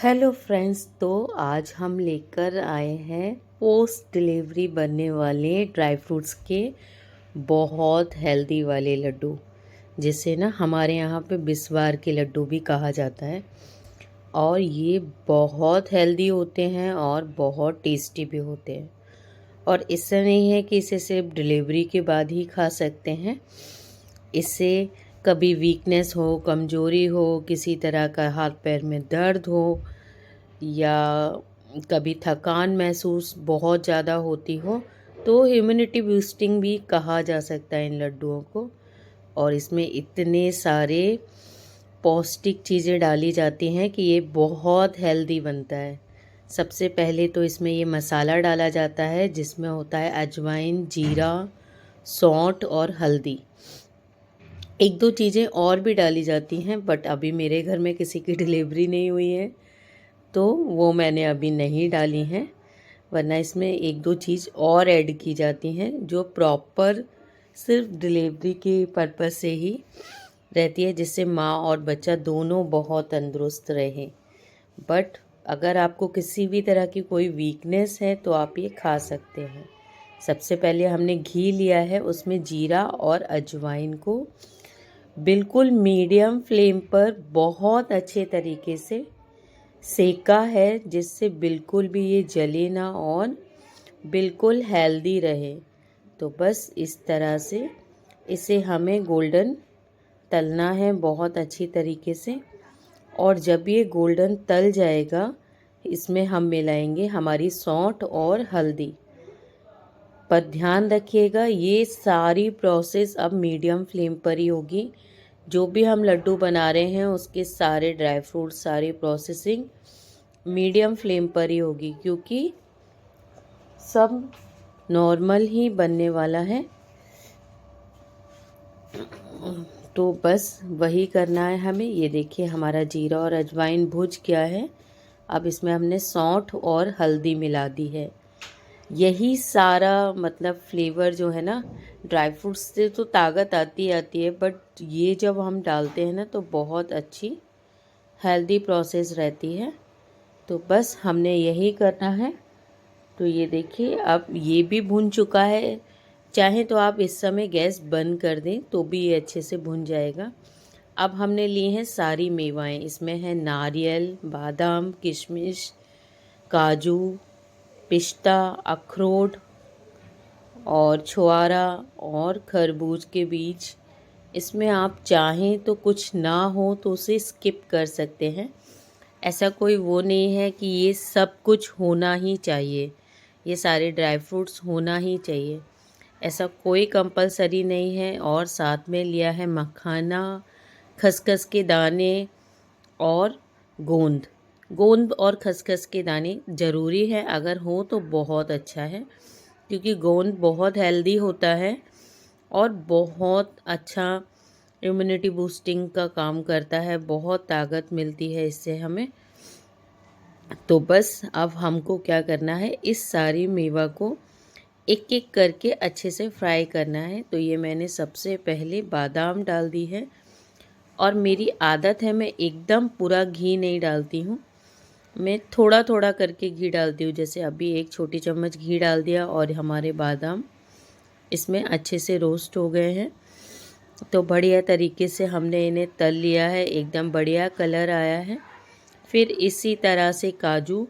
Hello friends, तो आज हम लेकर आए हैं पोस्ट डिलीवरी बनने वाले ड्राई फ्रूट्स के बहुत हेल्दी वाले लड्डू, जिसे ना हमारे यहाँ पे बिस्वार के लड्डू भी कहा जाता है। और ये बहुत हेल्दी होते हैं और बहुत टेस्टी भी होते हैं। और इससे नहीं है कि इसे सिर्फ डिलीवरी के बाद ही खा सकते हैं। इससे कभी वीकनेस हो, कमज़ोरी हो, किसी तरह का हाथ पैर में दर्द हो या कभी थकान महसूस बहुत ज़्यादा होती हो, तो इम्यूनिटी बूस्टिंग भी कहा जा सकता है इन लड्डुओं को। और इसमें इतने सारे पौष्टिक चीज़ें डाली जाती हैं कि ये बहुत हेल्दी बनता है। सबसे पहले तो इसमें ये मसाला डाला जाता है, जिसमें होता है अजवाइन, जीरा, सौंठ और हल्दी। एक दो चीज़ें और भी डाली जाती हैं, बट अभी मेरे घर में किसी की डिलीवरी नहीं हुई है, तो वो मैंने अभी नहीं डाली हैं। वरना इसमें एक दो चीज़ और ऐड की जाती हैं जो प्रॉपर सिर्फ डिलीवरी के पर्पज़ से ही रहती है, जिससे माँ और बच्चा दोनों बहुत तंदुरुस्त रहें। बट अगर आपको किसी भी तरह की कोई वीकनेस है तो आप ये खा सकते हैं। सबसे पहले हमने घी लिया है, उसमें जीरा और अजवाइन को बिल्कुल मीडियम फ्लेम पर बहुत अच्छे तरीके से सेका है, जिससे बिल्कुल भी ये जले ना और बिल्कुल हेल्दी रहे। तो बस इस तरह से इसे हमें गोल्डन तलना है बहुत अच्छी तरीके से। और जब ये गोल्डन तल जाएगा, इसमें हम मिलाएंगे हमारी सौंठ और हल्दी। पर ध्यान रखिएगा, ये सारी प्रोसेस अब मीडियम फ्लेम पर ही होगी। जो भी हम लड्डू बना रहे हैं उसके सारे ड्राई फ्रूट, सारी प्रोसेसिंग मीडियम फ्लेम पर ही होगी, क्योंकि सब नॉर्मल ही बनने वाला है। तो बस वही करना है हमें। ये देखिए, हमारा जीरा और अजवाइन भुज गया है। अब इसमें हमने सौंठ और हल्दी मिला दी है। यही सारा मतलब फ्लेवर जो है ना, ड्राई फ्रूट्स से तो ताकत आती है, बट ये जब हम डालते हैं ना तो बहुत अच्छी हेल्दी प्रोसेस रहती है। तो बस हमने यही करना है। तो ये देखिए, अब ये भी भुन चुका है। चाहे तो आप इस समय गैस बंद कर दें तो भी ये अच्छे से भुन जाएगा। अब हमने लिए हैं सारी मेवाएं। इसमें है नारियल, बादाम, किशमिश, काजू, पिस्ता, अखरोट और छुआरा और खरबूज के बीज। इसमें आप चाहें तो कुछ ना हो तो उसे स्किप कर सकते हैं। ऐसा कोई वो नहीं है कि ये सब कुछ होना ही चाहिए, ये सारे ड्राई फ्रूट्स होना ही चाहिए, ऐसा कोई कंपलसरी नहीं है। और साथ में लिया है मखाना, खसखस के दाने और गोंद। गोंद और खसखस के दाने ज़रूरी है, अगर हो तो बहुत अच्छा है, क्योंकि गोंद बहुत हेल्दी होता है और बहुत अच्छा इम्यूनिटी बूस्टिंग का काम करता है, बहुत ताकत मिलती है इससे हमें। तो बस अब हमको क्या करना है, इस सारी मेवा को एक एक करके अच्छे से फ्राई करना है। तो ये मैंने सबसे पहले बादाम डाल दी है। और मेरी आदत है, मैं एकदम पूरा घी नहीं डालती हूँ, मैं थोड़ा थोड़ा करके घी डालती हूँ। जैसे अभी एक छोटी चम्मच घी डाल दिया और हमारे बादाम इसमें अच्छे से रोस्ट हो गए हैं। तो बढ़िया तरीके से हमने इन्हें तल लिया है, एकदम बढ़िया कलर आया है। फिर इसी तरह से काजू,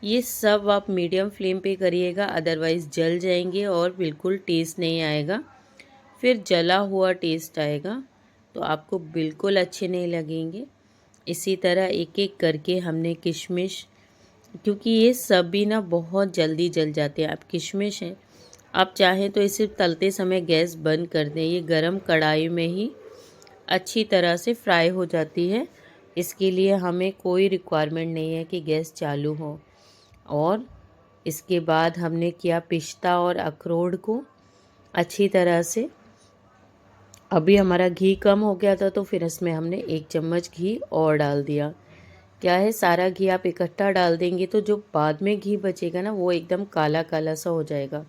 ये सब आप मीडियम फ्लेम पे करिएगा, अदरवाइज़ जल जाएंगे और बिल्कुल टेस्ट नहीं आएगा। फिर जला हुआ टेस्ट आएगा तो आपको बिल्कुल अच्छे नहीं लगेंगे। इसी तरह एक एक करके हमने किशमिश, क्योंकि ये सभी ना बहुत जल्दी जल जाते हैं। अब किशमिश है, आप चाहें तो इसे तलते समय गैस बंद कर दें, ये गरम कढ़ाई में ही अच्छी तरह से फ्राई हो जाती है। इसके लिए हमें कोई रिक्वायरमेंट नहीं है कि गैस चालू हो। और इसके बाद हमने किया पिस्ता और अखरोट को अच्छी तरह से। अभी हमारा घी कम हो गया था तो फिर इसमें हमने 1 चम्मच घी और डाल दिया। क्या है, सारा घी आप इकट्ठा डाल देंगे तो जो बाद में घी बचेगा ना, वो एकदम काला काला सा हो जाएगा।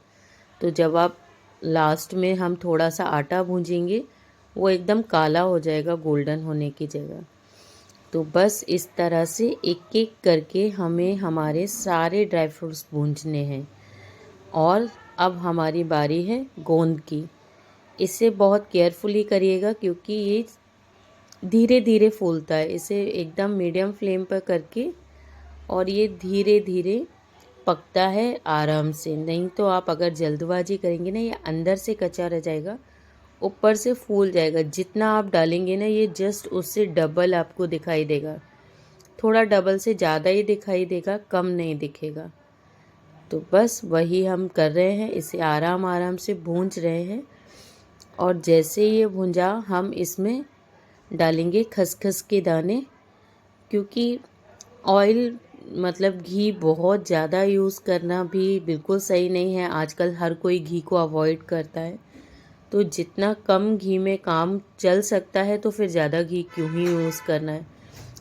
तो जब आप लास्ट में हम थोड़ा सा आटा भूंजेंगे, वो एकदम काला हो जाएगा गोल्डन होने की जगह। तो बस इस तरह से एक एक करके हमें हमारे सारे ड्राई फ्रूट्स भूंजने हैं। और अब हमारी बारी है गोंद की। इसे बहुत केयरफुली करिएगा क्योंकि ये धीरे धीरे फूलता है। इसे एकदम मीडियम फ्लेम पर करके और ये धीरे धीरे पकता है आराम से। नहीं तो आप अगर जल्दबाजी करेंगे ना, ये अंदर से कच्चा रह जाएगा, ऊपर से फूल जाएगा। जितना आप डालेंगे ना, ये जस्ट उससे डबल आपको दिखाई देगा। थोड़ा डबल से ज़्यादा ही दिखाई देगा, कम नहीं दिखेगा। तो बस वही हम कर रहे हैं, इसे आराम आराम से भूंज रहे हैं। और जैसे ये भुंजा, हम इसमें डालेंगे खसखस के दाने, क्योंकि ऑयल मतलब घी बहुत ज़्यादा यूज़ करना भी बिल्कुल सही नहीं है। आजकल हर कोई घी को अवॉइड करता है, तो जितना कम घी में काम चल सकता है तो फिर ज़्यादा घी क्यों ही यूज़ करना है।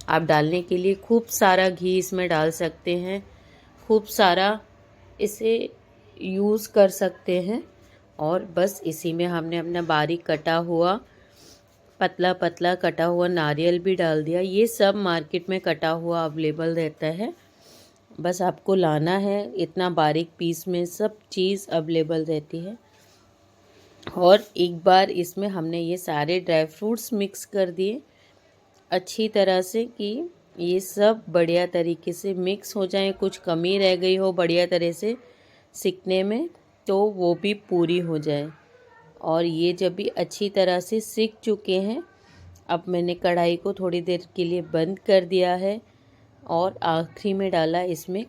आप डालने के लिए खूब सारा घी इसमें डाल सकते हैं, खूब सारा इसे यूज़ कर सकते हैं। और बस इसी में हमने अपना बारीक कटा हुआ, पतला पतला कटा हुआ नारियल भी डाल दिया। ये सब मार्केट में कटा हुआ अवेलेबल रहता है, बस आपको लाना है। इतना बारीक पीस में सब चीज़ अवेलेबल रहती है। और एक बार इसमें हमने ये सारे ड्राई फ्रूट्स मिक्स कर दिए अच्छी तरह से कि ये सब बढ़िया तरीके से मिक्स हो जाए। कुछ कमी रह गई हो बढ़िया तरह से सिकने में, तो वो भी पूरी हो जाए। और ये जब भी अच्छी तरह से सिक चुके हैं, अब मैंने कढ़ाई को थोड़ी देर के लिए बंद कर दिया है। और आखिरी में डाला इसमें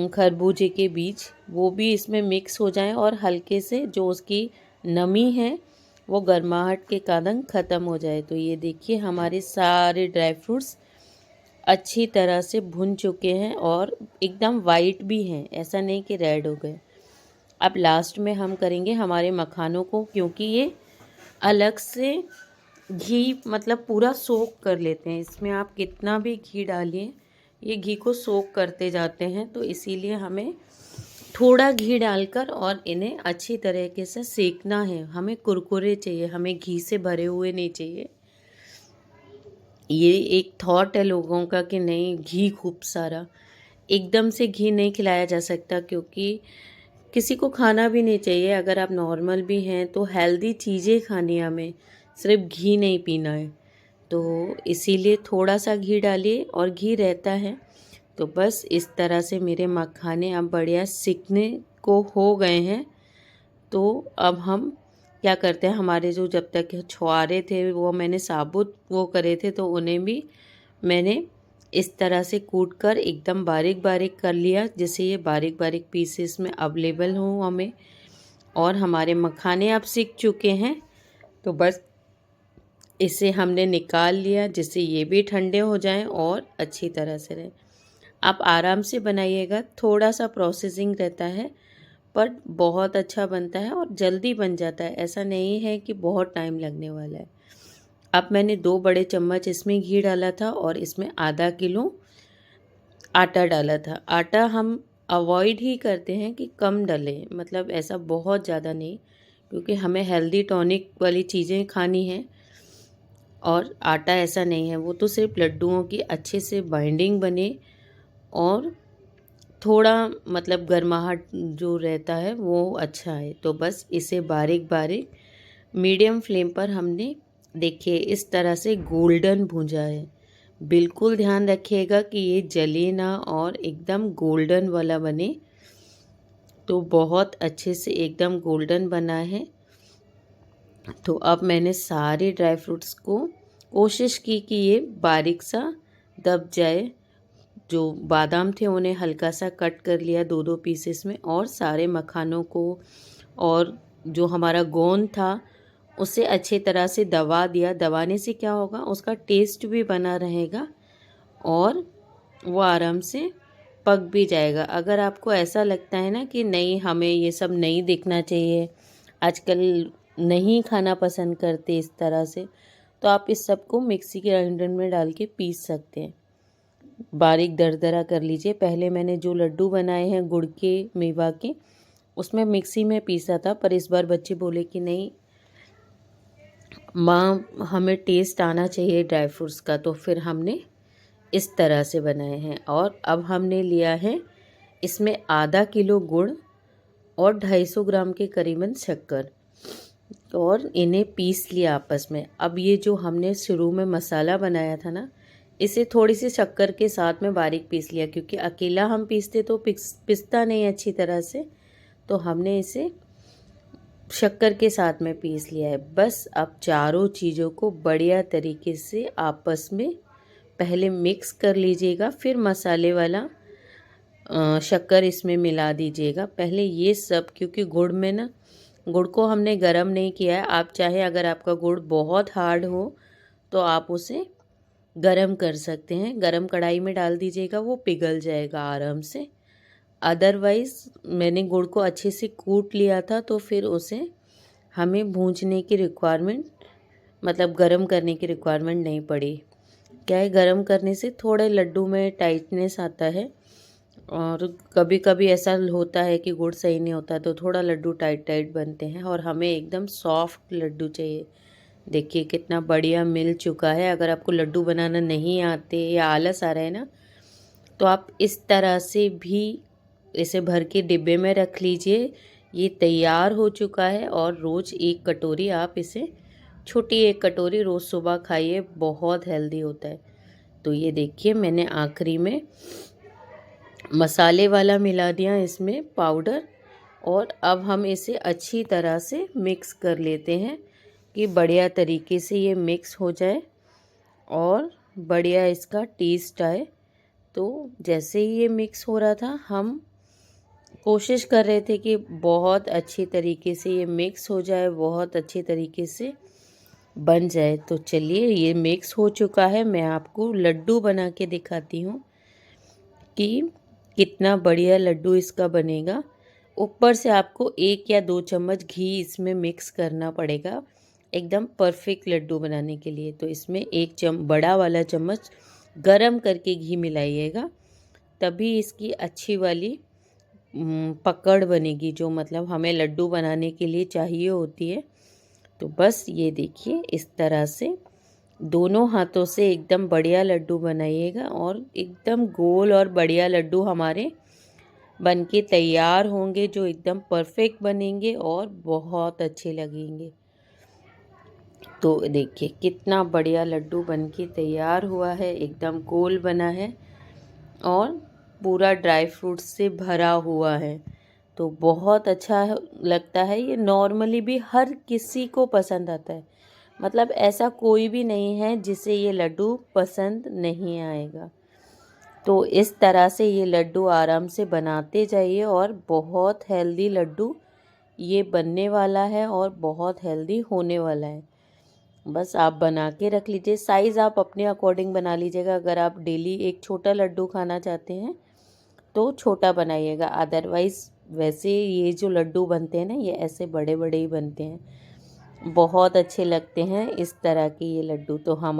खरबूजे के बीज, वो भी इसमें मिक्स हो जाएं और हल्के से जो उसकी नमी है वो गर्माहट के कारण ख़त्म हो जाए। तो ये देखिए हमारे सारे ड्राई फ्रूट्स अच्छी तरह से भुन चुके हैं और एकदम वाइट भी हैं, ऐसा नहीं कि रेड हो गए। अब लास्ट में हम करेंगे हमारे मखानों को, क्योंकि ये अलग से घी मतलब पूरा सोख कर लेते हैं। इसमें आप कितना भी घी डालिए, ये घी को सोख करते जाते हैं। तो इसीलिए हमें थोड़ा घी डालकर और इन्हें अच्छी तरीके से सेकना है। हमें कुरकुरे चाहिए, हमें घी से भरे हुए नहीं चाहिए। ये एक थॉट है लोगों का कि नहीं घी खूब सारा, एकदम से घी नहीं खिलाया जा सकता, क्योंकि किसी को खाना भी नहीं चाहिए। अगर आप नॉर्मल भी हैं तो हेल्दी चीज़ें खानी है हमें, सिर्फ घी नहीं पीना है। तो इसीलिए थोड़ा सा घी डालिए और घी रहता है। तो बस इस तरह से मेरे मखाने अब बढ़िया सिकने को हो गए हैं। तो अब हम क्या करते हैं, हमारे जो जब तक छुआरे थे वो मैंने साबुत वो करे थे, तो उन्हें भी मैंने इस तरह से कूट कर एकदम बारीक बारीक कर लिया, जिससे ये बारीक बारीक पीसेस में अवेलेबल हों हमें। और हमारे मखाने अब सिक चुके हैं, तो बस इसे हमने निकाल लिया, जिससे ये भी ठंडे हो जाएं और अच्छी तरह से रहें। आप आराम से बनाइएगा, थोड़ा सा प्रोसेसिंग रहता है पर बहुत अच्छा बनता है और जल्दी बन जाता है। ऐसा नहीं है कि बहुत टाइम लगने वाला है। अब मैंने 2 बड़े चम्मच इसमें घी डाला था और इसमें आधा किलो आटा डाला था। आटा हम अवॉइड ही करते हैं कि कम डलें, मतलब ऐसा बहुत ज़्यादा नहीं, क्योंकि हमें हेल्दी टॉनिक वाली चीज़ें खानी हैं। और आटा ऐसा नहीं है, वो तो सिर्फ लड्डुओं की अच्छे से बाइंडिंग बने और थोड़ा मतलब गर्माहट जो रहता है वो अच्छा है। तो बस इसे बारीक बारीक मीडियम फ्लेम पर हमने देखिए इस तरह से गोल्डन भूंजा है। बिल्कुल ध्यान रखिएगा कि ये जले ना और एकदम गोल्डन वाला बने। तो बहुत अच्छे से एकदम गोल्डन बना है। तो अब मैंने सारे ड्राई फ्रूट्स को कोशिश की कि ये बारीक सा दब जाए। जो बादाम थे उन्हें हल्का सा कट कर लिया 2-2 पीसेस में, और सारे मखानों को और जो हमारा गोंद था उसे अच्छी तरह से दबा दिया। दबाने से क्या होगा, उसका टेस्ट भी बना रहेगा और वो आराम से पक भी जाएगा। अगर आपको ऐसा लगता है ना कि नहीं हमें ये सब नहीं देखना चाहिए, आजकल नहीं खाना पसंद करते इस तरह से, तो आप इस सब को मिक्सी के ग्राइंडर में डाल के पीस सकते हैं। बारीक दरदरा कर लीजिए। पहले मैंने जो लड्डू बनाए हैं गुड़ के मेवा के, उसमें मिक्सी में पीसा था, पर इस बार बच्चे बोले कि नहीं माँ हमें टेस्ट आना चाहिए ड्राई फ्रूट्स का, तो फिर हमने इस तरह से बनाए हैं। और अब हमने लिया है इसमें आधा किलो गुड़ और 250 ग्राम के करीबन शक्कर, और इन्हें पीस लिया आपस में। अब ये जो हमने शुरू में मसाला बनाया था ना, इसे थोड़ी सी शक्कर के साथ में बारीक पीस लिया, क्योंकि अकेला हम पीसते तो पिसता नहीं अच्छी तरह से, तो हमने इसे शक्कर के साथ में पीस लिया है। बस अब चारों चीज़ों को बढ़िया तरीके से आपस में पहले मिक्स कर लीजिएगा, फिर मसाले वाला शक्कर इसमें मिला दीजिएगा। पहले ये सब, क्योंकि गुड़ में ना, गुड़ को हमने गरम नहीं किया है। आप चाहे अगर आपका गुड़ बहुत हार्ड हो तो आप उसे गरम कर सकते हैं, गरम कढ़ाई में डाल दीजिएगा, वो पिघल जाएगा आराम से। अदरवाइज़ मैंने गुड़ को अच्छे से कूट लिया था, तो फिर उसे हमें भूंजने की रिक्वायरमेंट, मतलब गरम करने की रिक्वायरमेंट नहीं पड़ी। क्या है, गरम करने से थोड़े लड्डू में टाइटनेस आता है, और कभी कभी ऐसा होता है कि गुड़ सही नहीं होता, तो थोड़ा लड्डू टाइट टाइट बनते हैं, और हमें एकदम सॉफ्ट लड्डू चाहिए। देखिए कितना बढ़िया मिल चुका है। अगर आपको लड्डू बनाना नहीं आते या आलस आ रहा है ना, तो आप इस तरह से भी इसे भर के डिब्बे में रख लीजिए। ये तैयार हो चुका है, और रोज़ एक कटोरी आप इसे, छोटी एक कटोरी रोज़ सुबह खाइए, बहुत हेल्दी होता है। तो ये देखिए मैंने आखिरी में मसाले वाला मिला दिया इसमें पाउडर, और अब हम इसे अच्छी तरह से मिक्स कर लेते हैं कि बढ़िया तरीके से ये मिक्स हो जाए और बढ़िया इसका टेस्ट आए। तो जैसे ही ये मिक्स हो रहा था, हम कोशिश कर रहे थे कि बहुत अच्छी तरीके से ये मिक्स हो जाए, बहुत अच्छी तरीके से बन जाए। तो चलिए, ये मिक्स हो चुका है। मैं आपको लड्डू बना के दिखाती हूँ कि कितना बढ़िया लड्डू इसका बनेगा। ऊपर से आपको 1 या 2 चम्मच घी इसमें मिक्स करना पड़ेगा एकदम परफेक्ट लड्डू बनाने के लिए। तो इसमें बड़ा वाला चम्मच गरम करके घी मिलाइएगा, तभी इसकी अच्छी वाली पकड़ बनेगी, जो मतलब हमें लड्डू बनाने के लिए चाहिए होती है। तो बस ये देखिए, इस तरह से दोनों हाथों से एकदम बढ़िया लड्डू बनाइएगा, और एकदम गोल और बढ़िया लड्डू हमारे बनके तैयार होंगे, जो एकदम परफेक्ट बनेंगे और बहुत अच्छे लगेंगे। तो देखिए कितना बढ़िया लड्डू बनके तैयार हुआ है, एकदम गोल बना है और पूरा ड्राई फ्रूट्स से भरा हुआ है। तो बहुत अच्छा लगता है। ये नॉर्मली भी हर किसी को पसंद आता है, मतलब ऐसा कोई भी नहीं है जिसे ये लड्डू पसंद नहीं आएगा। तो इस तरह से ये लड्डू आराम से बनाते जाइए, और बहुत हेल्दी लड्डू ये बनने वाला है और बहुत हेल्दी होने वाला है। बस आप बना के रख लीजिए। साइज़ आप अपने अकॉर्डिंग बना लीजिएगा। अगर आप डेली एक छोटा लड्डू खाना चाहते हैं तो छोटा बनाइएगा, अदरवाइज़ वैसे ये जो लड्डू बनते हैं ना, ये ऐसे बड़े बड़े ही बनते हैं, बहुत अच्छे लगते हैं इस तरह के ये लड्डू। तो हम